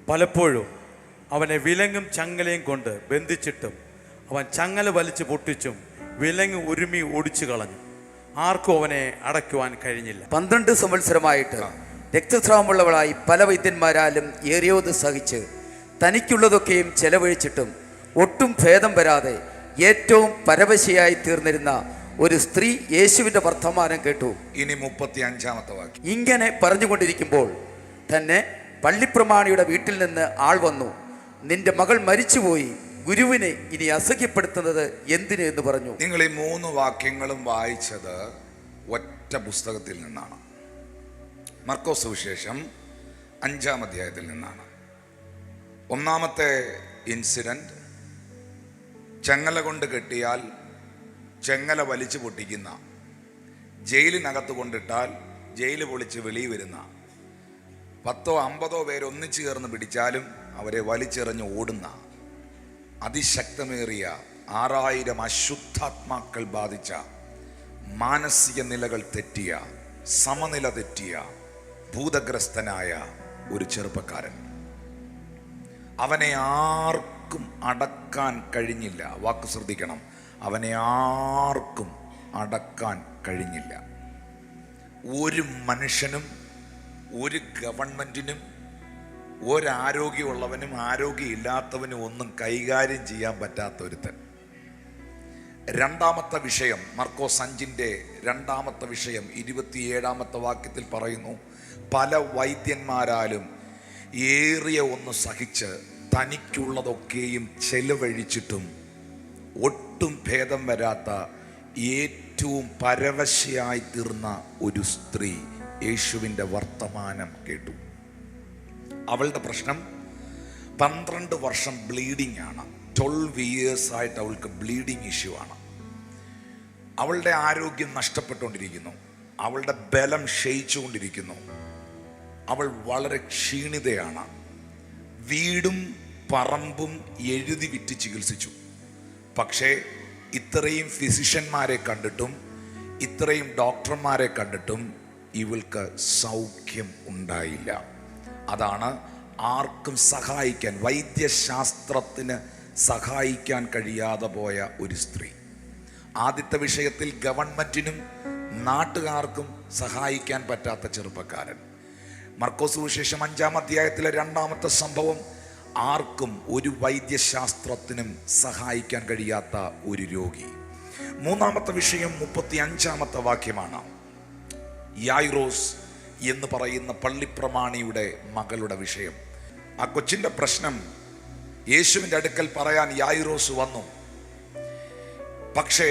പലപ്പോഴും അവനെ വിലങ്ങും ചങ്ങലയും കൊണ്ട് ബന്ധിച്ചിട്ടും അവൻ ചങ്ങല വലിച്ചു പൊട്ടിച്ചും വിലങ്ങ് ഉരുമി ഓടിച്ചു കളഞ്ഞു. ആർക്കും അവനെ അടയ്ക്കുവാൻ കഴിഞ്ഞില്ല. 12 സംവത്സരമായിട്ട് രക്തസ്രാവമുള്ളവളായി പല വൈദ്യന്മാരാലും ഏറിയോത് സഹിച്ച് തനിക്കുള്ളതൊക്കെയും ചെലവഴിച്ചിട്ടും ഒട്ടും ഭേദം വരാതെ ഏറ്റവും പരവശയായി തീർന്നിരുന്ന ഒരു സ്ത്രീ യേശുവിൻ്റെ വർത്തമാനം കേട്ടു. ഇനി 35-ാമത്തെ വാക്യം. ഇങ്ങനെ പറഞ്ഞുകൊണ്ടിരിക്കുമ്പോൾ തന്നെ പള്ളിപ്രമാണിയുടെ വീട്ടിൽ നിന്ന് ആൾ വന്നു. നിന്റെ മകൾ മരിച്ചുപോയി, ഗുരുവിനെ ഇനി അസഹ്യപ്പെടുത്തുന്നത് എന്തിന് എന്ന് പറഞ്ഞു. നിങ്ങൾ ഈ 3 വാക്യങ്ങളും വായിച്ചത് ഒറ്റ പുസ്തകത്തിൽ നിന്നാണ്. മർക്കോസ് സുവിശേഷം 5-ാം അധ്യായത്തിൽ നിന്നാണ്. ഒന്നാമത്തെ ഇൻസിഡന്റ്, ചങ്ങല കൊണ്ട് കെട്ടിയാൽ ചെങ്ങല വലിച്ചു പൊട്ടിക്കുന്ന, ജയിലിനകത്ത് കൊണ്ടിട്ടാൽ ജയിൽ പൊളിച്ച് വെളിയിൽ വരുന്ന, 10-50 പേര് ഒന്നിച്ചു ചേർന്ന് പിടിച്ചാലും അവരെ വലിച്ചെറിഞ്ഞ് ഓടുന്ന അതിശക്തമേറിയ 6000 അശുദ്ധാത്മാക്കൾ ബാധിച്ച, മാനസിക നിലകൾ തെറ്റിയ, സമനില തെറ്റിയ, ഭൂതഗ്രസ്തനായ ഒരു ചെറുപ്പക്കാരൻ. അവനെ ആർക്കും അടക്കാൻ കഴിഞ്ഞില്ല. വാക്ക് ശ്രദ്ധിക്കണം, അവനെ ആർക്കും അടക്കാൻ കഴിഞ്ഞില്ല. ഒരു മനുഷ്യനും ഒരു ഗവൺമെൻറ്റിനും ഒരാരോഗ്യമുള്ളവനും ആരോഗ്യമില്ലാത്തവനും ഒന്നും കൈകാര്യം ചെയ്യാൻ പറ്റാത്ത ഒരുത്തൻ. 2-ാമത്തെ വിഷയം, മർക്കോസ് 5-ന്റെ 2-ാമത്തെ വിഷയം 27-ാമത്തെ വാക്യത്തിൽ പറയുന്നു, പല വൈദ്യന്മാരാലും ഏറിയ ഒന്ന് സഹിച്ച് തനിക്കുള്ളതൊക്കെയും ചെലവഴിച്ചിട്ടും ഒട്ടും ഭേദം വരാത്ത ഏറ്റവും പരവശയായി തീർന്ന ഒരു സ്ത്രീ യേശുവിൻ്റെ വർത്തമാനം കേട്ടു. അവളുടെ പ്രശ്നം 12 വർഷം ബ്ലീഡിംഗ് ആണ്. 12 years ആയിട്ട് അവൾക്ക് ബ്ലീഡിംഗ് ഇഷ്യൂ ആണ്. അവളുടെ ആരോഗ്യം നഷ്ടപ്പെട്ടുകൊണ്ടിരിക്കുന്നു. അവളുടെ ബലം ക്ഷയിച്ചുകൊണ്ടിരിക്കുന്നു. അവൾ വളരെ ക്ഷീണിതയാണ്. വീടും പറമ്പും എഴുതി വിറ്റ് ചികിത്സിച്ചു. പക്ഷേ ഇത്രയും ഫിസിഷ്യന്മാരെ കണ്ടിട്ടും ഇത്രയും ഡോക്ടർമാരെ കണ്ടിട്ടും ഇവൾക്ക് സൗഖ്യം ഉണ്ടായില്ല. അതാണ് ആർക്കും സഹായിക്കാൻ, വൈദ്യശാസ്ത്രത്തിന് സഹായിക്കാൻ കഴിയാതെ പോയ ഒരു സ്ത്രീ. ആദ്യത്തെ വിഷയത്തിൽ ഗവൺമെൻറ്റിനും നാട്ടുകാർക്കും സഹായിക്കാൻ പറ്റാത്ത ചെറുപ്പക്കാരൻ. മർക്കോസ് സുവിശേഷം 5-ാം അധ്യായത്തിലെ 2-ാമത്തെ സംഭവം, ആർക്കും ഒരു വൈദ്യശാസ്ത്രത്തിനും സഹായിക്കാൻ കഴിയാത്ത ഒരു രോഗി. 3-ാമത്തെ വിഷയം 35-ാമത്തെ വാക്യമാണ്. യായിറോസ് എന്ന് പറയുന്ന പള്ളിപ്രമാണിയുടെ മകളുടെ വിഷയം. ആ കൊച്ചിൻ്റെ പ്രശ്നം യേശുവിൻ്റെ അടുക്കൽ പറയാൻ യായിറോസ് വന്നു. പക്ഷേ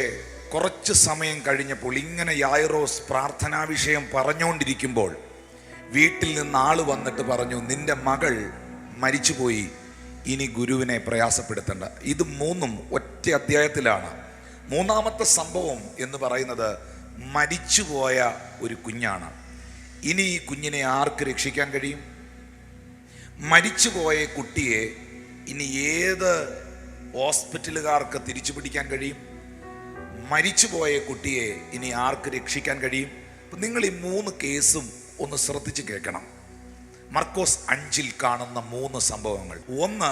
കുറച്ച് സമയം കഴിഞ്ഞപ്പോൾ, ഇങ്ങനെ യായിറോസ് പ്രാർത്ഥനാ വിഷയം പറഞ്ഞുകൊണ്ടിരിക്കുമ്പോൾ വീട്ടിൽ നിന്ന് ആള് വന്നിട്ട് പറഞ്ഞു, നിന്റെ മകൾ മരിച്ചുപോയി, ഇനി ഗുരുവിനെ പ്രയാസപ്പെടുത്തേണ്ട. ഇത് 3ഉം ഒറ്റ അധ്യായത്തിലാണ്. 3-ാമത്തെ സംഭവം എന്ന് പറയുന്നത് മരിച്ചുപോയ ഒരു കുഞ്ഞാണ്. ഇനി ഈ കുഞ്ഞിനെ ആർക്ക് രക്ഷിക്കാൻ കഴിയും? മരിച്ചുപോയ കുട്ടിയെ ഇനി ഏത് ഹോസ്പിറ്റലുകാർക്ക് തിരിച്ചു പിടിക്കാൻ കഴിയും? മരിച്ചുപോയ കുട്ടിയെ ഇനി ആർക്ക് രക്ഷിക്കാൻ കഴിയും? അപ്പം നിങ്ങൾ ഈ 3 കേസും ഒന്ന് ശ്രദ്ധിച്ച് കേൾക്കണം. മർക്കോസ് 5-ൽ കാണുന്ന 3 സംഭവങ്ങൾ. 1,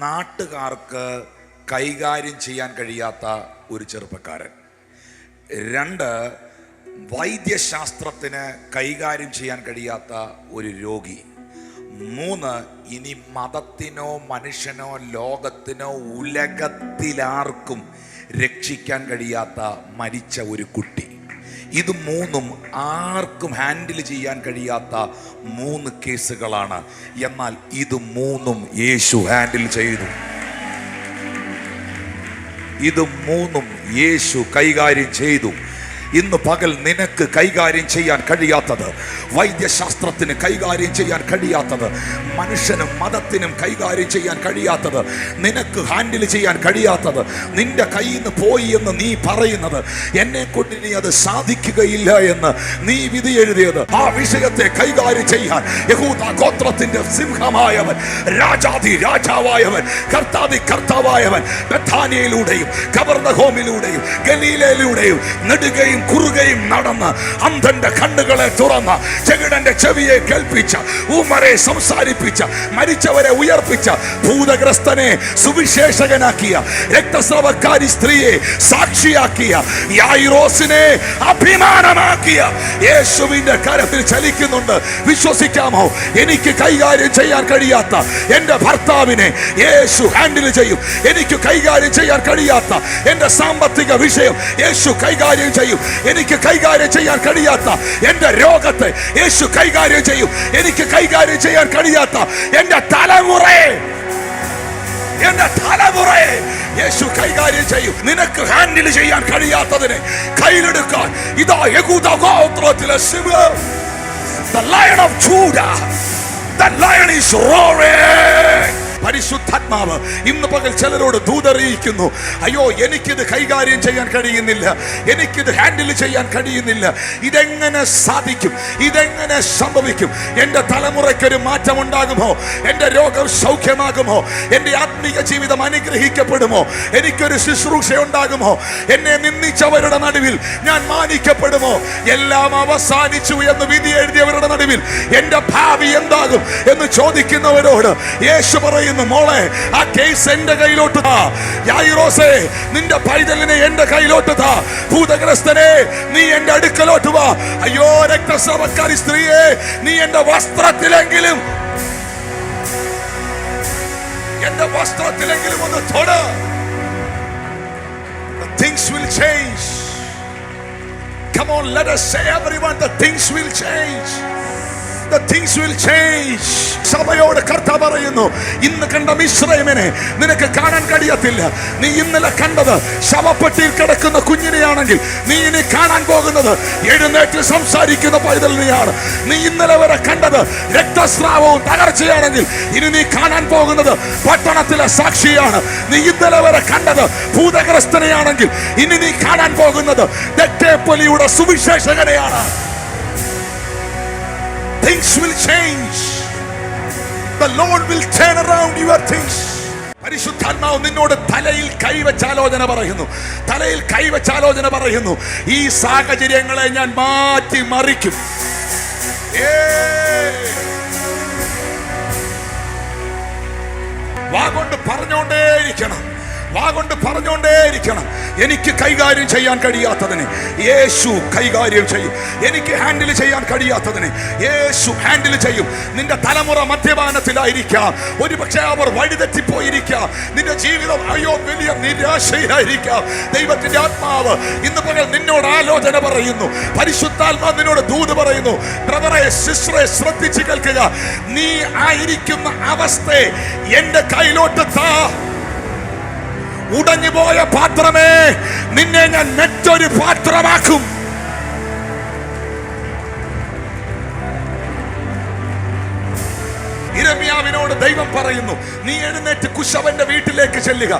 നാട്ടുകാർക്ക് കൈകാര്യം ചെയ്യാൻ കഴിയാത്ത ഒരു ചെറുപ്പക്കാരൻ. 2, വൈദ്യശാസ്ത്രത്തിന് കൈകാര്യം ചെയ്യാൻ കഴിയാത്ത ഒരു രോഗി. 3, ഇനി മതത്തിനോ മനുഷ്യനോ ലോകത്തിനോ ഉലകത്തിലാർക്കും രക്ഷിക്കാൻ കഴിയാത്ത മരിച്ച ഒരു കുട്ടി. ഇത് 3ഉം ആർക്കും ഹാൻഡിൽ ചെയ്യാൻ കഴിയാത്ത 3 കേസുകളാണ്. എന്നാൽ ഇത് 3ഉം യേശു ഹാൻഡിൽ ചെയ്തു. ഇത് 3ഉം യേശു കൈകാര്യം ചെയ്തു. ഇന്ന് പകൽ നിനക്ക് കൈകാര്യം ചെയ്യാൻ കഴിയാത്തത്, വൈദ്യശാസ്ത്രത്തിന് കൈകാര്യം ചെയ്യാൻ കഴിയാത്തത്, മനുഷ്യനും മതത്തിനും കൈകാര്യം ചെയ്യാൻ കഴിയാത്തത്, നിനക്ക് ഹാൻഡിൽ ചെയ്യാൻ കഴിയാത്തത്, നിന്റെ കയ്യിൽ നിന്ന് പോയി എന്ന് നീ പറയുന്നത്, എന്നെ കൊണ്ട് ഇനി അത് സാധിക്കുകയില്ല എന്ന് നീ വിധി എഴുതിയത്, ആ വിഷയത്തെ കൈകാര്യം ചെയ്യാൻ യഹൂദ ഗോത്രത്തിന്റെ സിംഹമായവൻ, രാജാധി രാജാവായവൻ, കർത്താധി കർത്താവായവൻ ബഥാനിയയിലൂടെയും കവർന്നഹോമിലൂടെയും ഗലീലയിലൂടെയും നെടുകയും കുറുകയും കുറുകയും നടന്ന് അന്ധന്റെ കണ്ണുകളെ തുറന്ന് ചെകിടന്റെ ചെവിയെ കേൾപ്പിച്ച ഊമരെ സംസാരിപ്പിച്ച മരിച്ചവരെ ഉയർപ്പിച്ച ഭൂതഗ്രസ്തനെ സുവിശേഷകനാക്കിയ രക്തസ്രവക്കാരി സ്ത്രീയെ സാക്ഷിയാക്കിയ യായിറോസിനെ അഭിമാനമാക്കിയ യേശുവിന്റെ കരത്തിൽ ചലിക്കുന്നുണ്ട്. വിശ്വസിക്കാമോ? എനിക്ക് കൈകാര്യം ചെയ്യാൻ കഴിയാത്ത എന്റെ ഭർത്താവിനെ യേശു ഹാൻഡിൽ ചെയ്യും. എനിക്ക് കൈകാര്യം ചെയ്യാൻ കഴിയാത്ത എന്റെ സാമ്പത്തിക വിഷയം യേശു കൈകാര്യം ചെയ്യും. എനിക്ക് കൈകാര്യം ചെയ്യാൻ കഴിയാത്ത എന്റെ രോഗത്തെ യേശു കൈകാര്യം ചെയ്യും. എനിക്ക് കൈകാര്യം ചെയ്യാൻ കഴിയാത്ത എന്റെ തലമുറയെ യേശു കൈകാര്യം ചെയ്യും. നിനക്ക് ഹാൻഡിൽ ചെയ്യാൻ കഴിയാത്തതിനെ കയ്യിലെടുക്കാൻ ഇതാ യഹൂദ ഗോത്രത്തിലെ സിംഹം, the lion of Judah, the lion is roaring. പരിശുദ്ധാത്മാവ് ഇന്ന് പകൽ ചിലരോട് ദൂതറിയിക്കുന്നു, അയ്യോ എനിക്കിത് കൈകാര്യം ചെയ്യാൻ കഴിയുന്നില്ല, എനിക്കിത് ഹാൻഡിൽ ചെയ്യാൻ കഴിയുന്നില്ല, ഇതെങ്ങനെ സാധിക്കും, ഇതെങ്ങനെ സംഭവിക്കും, എൻ്റെ തലമുറയ്ക്കൊരു മാറ്റം ഉണ്ടാകുമോ, എൻ്റെ രോഗം സൗഖ്യമാകുമോ, എൻ്റെ ആത്മീയ ജീവിതം അനുഗ്രഹിക്കപ്പെടുമോ, എനിക്കൊരു ശുശ്രൂഷ ഉണ്ടാകുമോ, എന്നെ നിന്ദിച്ചവരുടെ നടുവിൽ ഞാൻ മാനിക്കപ്പെടുമോ, എല്ലാം അവസാനിച്ചു എന്ന് വിധി എഴുതിയവരുടെ നടുവിൽ എൻ്റെ ഭാവി എന്താകും എന്ന് ചോദിക്കുന്നവരോട് യേശു പറയുന്നു, മോളെ ആ കേസ് എന്റെ കയ്യിലോട്ട് താ. യായിറോസേ നിന്റെ പൈതലിനെ എന്റെ കയ്യിലോട്ട് താ. ഭൂതഗ്രസ്തനെ നീ എന്റെ അടുക്കലോട്ട് വാ. അയ്യോ രക്തസ്രവക്കാരി സ്ത്രീയെ നീ എന്റെ വസ്ത്രത്തിലെങ്കിലും ഒന്ന് തൊട. The things will change. Come on, let us say everyone, the things will change. The things will change. സഭയോട് കർത്താവ് പറയുന്നു, ഇന്ന് കണ്ട മിശ്രയമിനെ നിനക്ക് കാണാൻ കഴിയത്തില്ല. നീ ഇന്നലെ കണ്ടത് ശവപ്പെട്ടിയിൽ കിടക്കുന്ന കുഞ്ഞിനെയാണെങ്കിൽ നീ ഇനി കാണാൻ പോകുന്നത് എഴുന്നേറ്റ് സംസാരിക്കുന്ന പൈതലിനെയാണ്. നീ ഇന്നലെ വരെ കണ്ടത് രക്തസ്രാവവും തകർച്ചയാണെങ്കിൽ ഇനി നീ കാണാൻ പോകുന്നത് പട്ടണത്തിലെ സാക്ഷിയാണ്. നീ ഇന്നലെ വരെ കണ്ടത് ഭൂതഗ്രസ്തനെയാണെങ്കിൽ ഇനി നീ കാണാൻ പോകുന്നത് ദത്തേപ്പൊലിയുടെ സുവിശേഷകനെയാണ്. Things will change. The Lord will turn around your things. പരിശുദ്ധാത്മാവ് നിന്നോട് തലയിൽ കൈവച്ചാലോചന പറയുന്നു, തലയിൽ കൈവച്ചാലോചന പറയുന്നു. ഈ സാഹചര്യങ്ങളെ ഞാൻ മാറ്റി മറിക്കും. വാഗൊണ്ട് പറഞ്ഞോണ്ടേയിരിക്കണം, വാഗൊണ്ട് പറഞ്ഞോണ്ടേയിരിക്കണം. എനിക്ക് കൈകാര്യം ചെയ്യാൻ കഴിയാത്തതിനെ യേശു കൈകാര്യം ചെയ്യും. എനിക്ക് ഹാൻഡിൽ ചെയ്യാൻ കഴിയാത്തതിനെ യേശു ഹാൻഡിൽ ചെയ്യും. നിന്റെ തലമുറ മദ്യപാനത്തിലായിരിക്കാം, ഒരുപക്ഷെ അവർ വഴിതെറ്റിപ്പോയിരിക്കാം, നിന്റെ ജീവിതം അയ്യോ വലിയ നിരാശയിലായിരിക്കാം. ദൈവത്തിന്റെ ആത്മാവ് ഇന്ന് പകൽ നിന്നോട് ആലോചന പറയുന്നു, പരിശുദ്ധാത്മാവ് നിന്നോട് ദൂത് പറയുന്നു. ബ്രദറെ സിസ്റ്ററെ ശ്രദ്ധിച്ച് കേൾക്കുക, നീ ആയിരിക്കുന്ന അവസ്ഥയെ എന്റെ കയ്യിലോട്ട് താ. ഉടഞ്ഞുപോയ പാത്രമേ നിന്നെ ഞാൻ മറ്റൊരു പാത്രമാക്കും. യിരെമ്യാവിനോട് ദൈവം പറയുന്നു, നീ എഴുന്നേറ്റ് കുശവന്റെ വീട്ടിലേക്ക് ചെല്ലുക,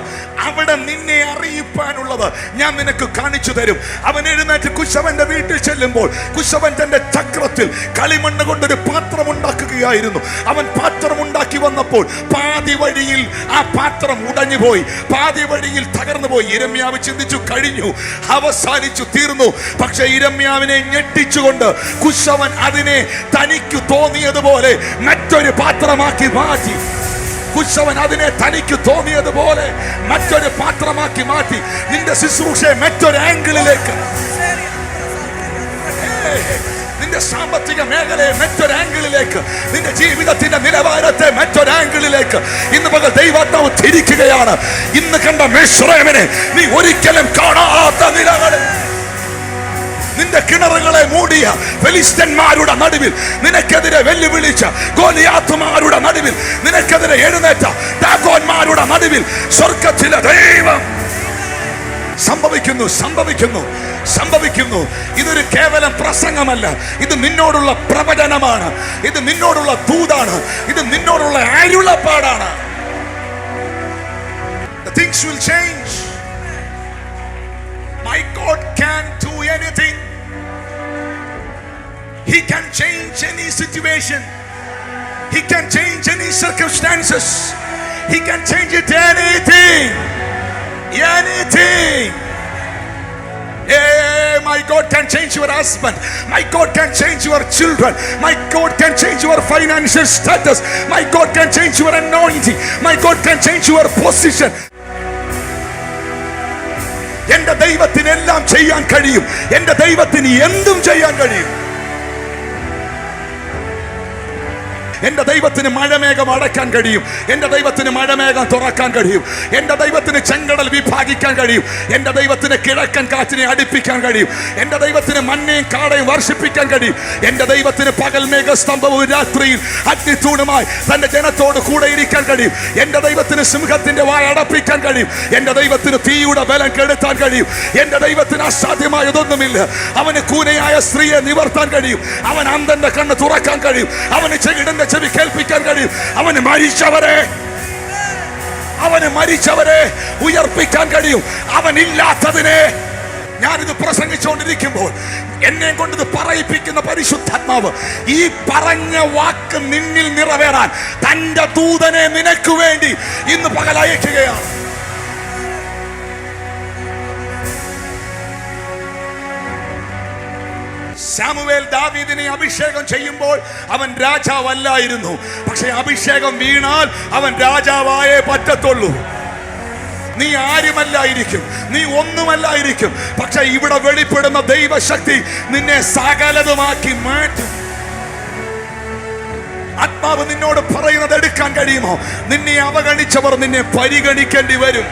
അവിടെ നിന്നെ അറിയിപ്പാനുള്ളത് ഞാൻ നിനക്ക് കാണിച്ചു തരും. അവൻ എഴുന്നേറ്റ് കുശവന്റെ വീട്ടിൽ ചെല്ലുമ്പോൾ കുശവൻ തന്റെ ചക്രത്തിൽ കളിമണ്ണ് കൊണ്ടൊരു പാത്രം ഉണ്ടാക്കുകയായിരുന്നു. അവൻ പാത്രം ഉണ്ടാക്കി വന്നപ്പോൾ പാതി വഴിയിൽ ആ പാത്രം ഉടഞ്ഞുപോയി, പാതി വഴിയിൽ തകർന്നു പോയി. യിരെമ്യാവ് ചിന്തിച്ചു, കഴിഞ്ഞു, അവസാനിച്ചു, തീർന്നു. പക്ഷെ യിരെമ്യാവിനെ ഞെട്ടിച്ചുകൊണ്ട് കുശവൻ അതിനെ തനിക്ക് തോന്നിയതുപോലെ മറ്റൊരു പാത്രമാക്കി മാറ്റി. കുശവൻ അതിനെ തനിക്ക് തോന്നിയതുപോലെ മറ്റൊരു പാത്രമാക്കി മാറ്റി. നിന്റെ ശുശ്രൂഷയെ മറ്റൊരു ആംഗിളിലേക്ക്, നിന്റെ സാമ്പത്തിക മേഖലയെ മറ്റൊരു ആംഗിളിലേക്ക്, നിന്റെ ജീവിതത്തിന്റെ നിലവാരത്തെ മറ്റൊരു ആംഗിളിലേക്ക് ഇന്ന് പകൽ ദൈവാത്മാവ് തിരിക്കുകയാണ്. ഇന്ന് കണ്ട മിശ്രയമിനെ നീ ഒരിക്കലും കാണാത്ത നിലകളിൽ, നിന്റെ കിണറുകളെ മൂടിയ ഫെലിസ്ത്യന്മാരുടെ നടുവിൽ നിനക്കെതിരെ വെല്ലുവിളിച്ച ഗോലിയാത്തുമാരുടെ നടുവിൽ നിനക്കെതിരെ എഴുന്നേറ്റ ദാഗോന്മാരുടെ നടുവിൽ സ്വർഗ്ഗത്തിലെ ദൈവം സംഭവിക്കുന്നു, സംഭവിക്കുന്നു, സംഭവിക്കുന്നു. ഇതൊരു കേവലം പ്രസംഗമല്ല, ഇത് നിന്നോടുള്ള പ്രവചനമാണ്, ഇത് നിന്നോടുള്ള ദൂതാണ്, ഇത് നിന്നോടുള്ള അരുളപ്പാടാണ്. The things will change. My God can do anything. He can change any situation. He can change any circumstances. He can change it anything. Anything. Hey, my God can change your husband. My God can change your children. My God can change your financial status. My God can change your anointing. My God can change your position. എന്റെ ദൈവത്തിന് എല്ലാം ചെയ്യാൻ കഴിയും. എന്റെ ദൈവത്തിന് എന്തും ചെയ്യാൻ കഴിയും. എന്റെ ദൈവത്തിന് മഴമേഘം അടക്കാൻ കഴിയും. എന്റെ ദൈവത്തിന് മഴമേഘം തുറക്കാൻ കഴിയും. എന്റെ ദൈവത്തിന് ചെങ്കടൽ വിഭാഗിക്കാൻ കഴിയും. എന്റെ ദൈവത്തിന് കിഴക്കൻ കാറ്റിനെ അടുപ്പിക്കാൻ കഴിയും. എന്റെ ദൈവത്തിന് മഞ്ഞയും കാടയും വർഷിപ്പിക്കാൻ കഴിയും. എന്റെ ദൈവത്തിന് പകൽ മേഘസ്തംഭവും രാത്രിയിൽ അഗ്നിത്തൂണുമായി തന്റെ ജനത്തോട് കൂടെ ഇരിക്കാൻ കഴിയും. എന്റെ ദൈവത്തിന് സിംഹത്തിന്റെ വായ അടപ്പിക്കാൻ കഴിയും. എന്റെ ദൈവത്തിന് തീയുടെ ബലം കെടുത്താൻ കഴിയും. എന്റെ ദൈവത്തിന് അസാധ്യമായതൊന്നുമില്ല. അവന് കൂനയായ സ്ത്രീയെ നിവർത്താൻ കഴിയും. അവൻ അന്ധന്റെ കണ്ണ് തുറക്കാൻ കഴിയും. അവന് ചെകിടന്റെ ചെവി കേൾപ്പിക്കാൻ കഴിയും. അവന് മരിച്ചവരെ ഉയർപ്പിക്കാൻ കഴിയും. അവനില്ലാത്തതിനെ ഞാനിത് പ്രസംഗിച്ചുകൊണ്ടിരിക്കുമ്പോൾ എന്നെ കൊണ്ടിത് പറയിപ്പിക്കുന്ന പരിശുദ്ധാത്മാവ് ഈ പറഞ്ഞ വാക്ക് നിന്നിൽ നിറവേറാൻ തന്റെ ദൂതനെ നിനക്ക് വേണ്ടി ഇന്ന് പകൽ അയക്കുകയാണ്. സാമുവേൽ ദാവീദിനെ അഭിഷേകം ചെയ്യുമ്പോൾ അവൻ രാജാവല്ലായിരുന്നു. പക്ഷെ അഭിഷേകം വീണാൽ അവൻ രാജാവായേ പറ്റത്തുള്ളൂ. നീ ആരുമല്ലായിരിക്കും, നീ ഒന്നുമല്ലായിരിക്കും. പക്ഷെ ഇവിടെ വെളിപ്പെടുന്ന ദൈവശക്തി നിന്നെ സകലതുമാക്കി മാറ്റും. ആത്മാവ് നിന്നോട് പറയുന്നത് എടുക്കാൻ കഴിയുമോ? നിന്നെ അവഗണിച്ചവർ നിന്നെ പരിഗണിക്കേണ്ടി വരും.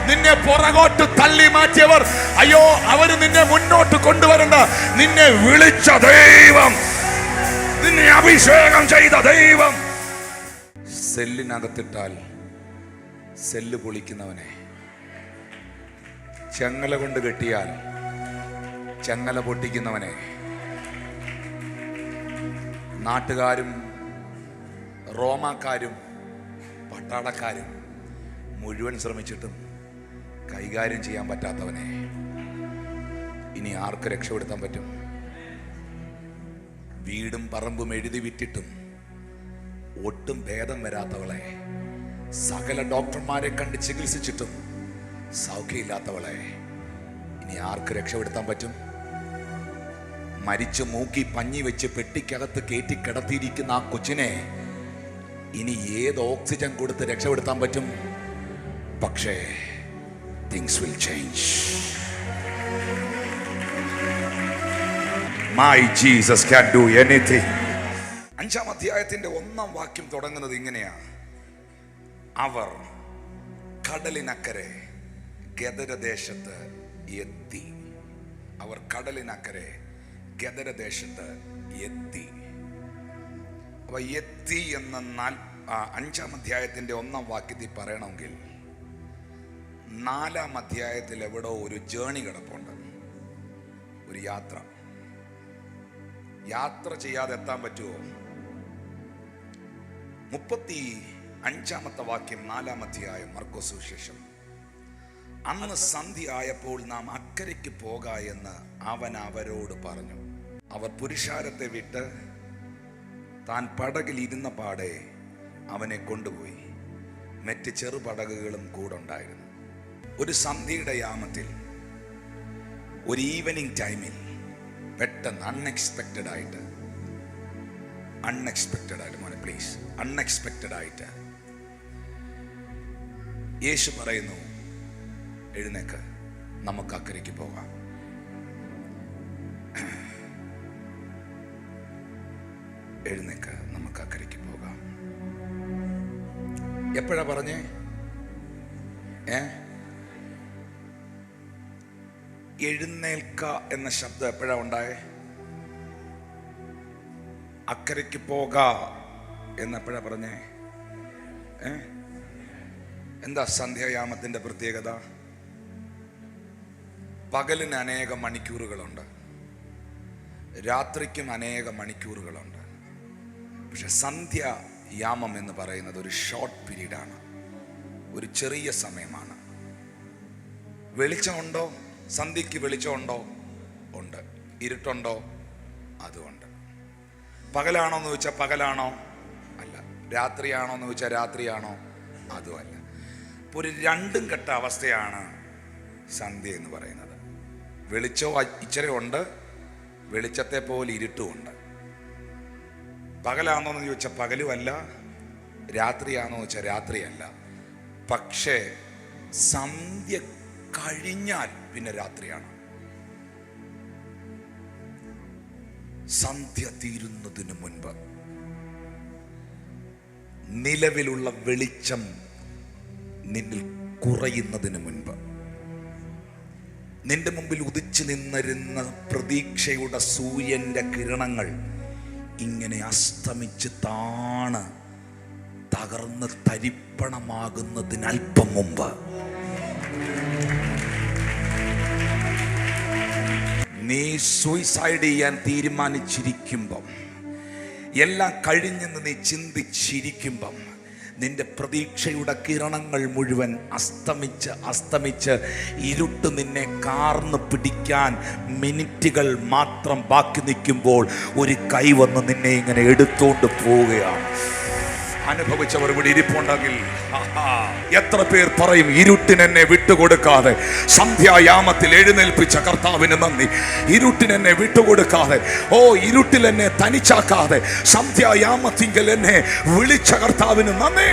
നിന്നെ പുറകോട്ട് തള്ളി മാറ്റിയവർ, അയ്യോ അവര് നിന്നെ മുന്നോട്ട് കൊണ്ടുവരണ്ട. നിന്നെ വിളിച്ച ദൈവം, നിന്നെ അഭിഷേകം ചെയ്ത ദൈവം. സെല്ലിനകത്തിട്ടാൽ സെല്ല് പൊളിക്കുന്നവനെ, ചങ്ങല കൊണ്ട് കെട്ടിയാൽ ചങ്ങല പൊട്ടിക്കുന്നവനെ, നാട്ടുകാരും റോമാക്കാരും പട്ടാളക്കാരും മുഴുവൻ ശ്രമിച്ചിട്ടും കൈകാര്യം ചെയ്യാൻ പറ്റാത്തവനെ ഇനി ആർക്ക് രക്ഷപ്പെടുത്താൻ പറ്റും? വീടും പറമ്പും എഴുതി വിറ്റിട്ടും ഒട്ടും ഭേദം വരാത്തവളെ, സകല ഡോക്ടർമാരെ കണ്ട് ചികിത്സിച്ചിട്ടും സൗഖ്യമില്ലാത്തവളെ ഇനി ആർക്ക് രക്ഷപ്പെടുത്താൻ പറ്റും? മരിച്ചു മൂക്കി പഞ്ഞി വെച്ച് പെട്ടിക്കകത്ത് കയറ്റി കിടത്തിയിരിക്കുന്ന ആ കൊച്ചിനെ ഇനി ഏത് ഓക്സിജൻ കൊടുത്ത് രക്ഷപ്പെടുത്താൻ പറ്റും? പക്ഷേ things will change. My Jesus can do anything. 5-ാം അധ്യായത്തിന്റെ 1-ാം വാക്യം തുടങ്ങുന്നത് ഇങ്ങനെയാണ്: അവർ കടലിനക്കരെ ഗദരദേശത്ത് എത്തി. അവർ കടലിനക്കരെ ഗദരദേശത്ത് എത്തി. അവ എത്തി എന്ന 5-ാം അധ്യായത്തിന്റെ 1-ാം വാക്യത്തിൽ പറയണമെങ്കിൽ 4-ാം അധ്യായത്തിൽ എവിടോ ഒരു ജേണി കിടപ്പുണ്ട്, ഒരു യാത്ര ചെയ്യാതെ എത്താൻ പറ്റുമോ? 35-ാമത്തെ വാക്യം 4-ാം അധ്യായം മർക്കോസ് സുവിശേഷം: അന്ന് സന്ധ്യ ആയപ്പോൾ നാം അക്കരയ്ക്ക് പോക എന്ന് അവൻ അവരോട് പറഞ്ഞു. അവർ പുരുഷാരത്തെ വിട്ട് താൻ പടകിൽ ഇരുന്ന പാടെ അവനെ കൊണ്ടുപോയി. മറ്റ് ചെറുപടകുകളും കൂടെ ഉണ്ടായിരുന്നു. ഒരു സന്ധ്യയുടെ യാമത്തിൽ, ഒരു ഈവനിങ് ടൈമിൽ പെട്ടെന്ന് അൺഎക്സ്പെക്റ്റഡ് ആയിട്ട് മോനെ പ്ലീസ്, അൺഎക്സ്പെക്റ്റഡ് ആയിട്ട് യേശു പറയുന്നു, എഴുന്നേക്ക്, നമുക്ക് അക്കരയ്ക്ക് പോകാം. എഴുന്നേക്ക്, നമുക്ക് അക്കരയ്ക്ക് പോകാം. എപ്പോഴാ പറഞ്ഞേ? എഴുന്നേൽക്ക എന്ന ശബ്ദം എപ്പോഴാ ഉണ്ടായേ? അക്കരയ്ക്ക് പോക എന്നെപ്പോഴാ പറഞ്ഞേ? എന്താ സന്ധ്യായാമത്തിന്റെ പ്രത്യേകത? പകലിന് അനേകം മണിക്കൂറുകളുണ്ട്, രാത്രിക്കും അനേകം മണിക്കൂറുകളുണ്ട്. പക്ഷെ സന്ധ്യായാമം എന്ന് പറയുന്നത് ഒരു ഷോർട്ട് പീരീഡാണ്, ഒരു ചെറിയ സമയമാണ്. വെളിച്ചമുണ്ടോ? സന്ധ്യയ്ക്ക് വെളിച്ചമുണ്ടോ? ഉണ്ട്. ഇരുട്ടുണ്ടോ? അതുകൊണ്ട്. പകലാണോ എന്ന് ചോദിച്ചാൽ പകലാണോ? അല്ല. രാത്രിയാണോ എന്ന് ചോദിച്ചാൽ രാത്രിയാണോ? അതുമല്ല. ഇപ്പോൾ ഒരു രണ്ടും കെട്ട അവസ്ഥയാണ് സന്ധ്യ എന്ന് പറയുന്നത്. വെളിച്ചം ഇച്ചിരി ഉണ്ട്, വെളിച്ചത്തെ പോലെ ഇരുട്ടുമുണ്ട്. പകലാണോന്ന് ചോദിച്ചാൽ പകലുമല്ല, രാത്രിയാണോ ചോദിച്ചാൽ രാത്രിയല്ല. പക്ഷേ സന്ധ്യ കഴിഞ്ഞാൽ പിന്നെ രാത്രിയാണ്. സന്ധ്യ തീരുന്നതിന് മുൻപ് നിലവിലുള്ള വെളിച്ചം നിന്നിൽ കുറയുന്നതിന് മുൻപ് നിന്റെ മുമ്പിൽ ഉദിച്ചു നിന്നിരുന്ന പ്രതീക്ഷയുടെ സൂര്യന്റെ കിരണങ്ങൾ ഇങ്ങനെ അസ്തമിച്ച് താണ് തകർന്ന് തരിപ്പണമാകുന്നതിന് അല്പം മുമ്പ് നീ സൂയിസൈഡ് ചെയ്യാൻ തീരുമാനിച്ചിരിക്കുമ്പം, എല്ലാം കഴിഞ്ഞെന്ന് നീ ചിന്തിച്ചിരിക്കുമ്പം, നിന്റെ പ്രതീക്ഷയുടെ കിരണങ്ങൾ മുഴുവൻ അസ്തമിച്ച് ഇരുട്ട് നിന്നെ കാർന്ന് പിടിക്കാൻ മിനിറ്റുകൾ മാത്രം ബാക്കി നിൽക്കുമ്പോൾ ഒരു കൈ വന്ന് നിന്നെ ഇങ്ങനെ എടുത്തോണ്ട് പോവുകയാണ്. അനുഭവിച്ചവർ ഇവിടെ ഇരിപ്പുണ്ടെങ്കിൽ എത്ര പേർ പറയും, ഇരുട്ടിനെന്നെ വിട്ടുകൊടുക്കാതെ സന്ധ്യായാമത്തിൽ എഴുന്നേൽപ്പിച്ച കർത്താവിന് നന്ദി. ഇരുട്ടിനെന്നെ വിട്ടുകൊടുക്കാതെ, ഇരുട്ടിൽ എന്നെ തനിച്ചാക്കാതെ സന്ധ്യായാമത്തിങ്കൽ എന്നെ വിളിച്ച കർത്താവിന് നന്ദി.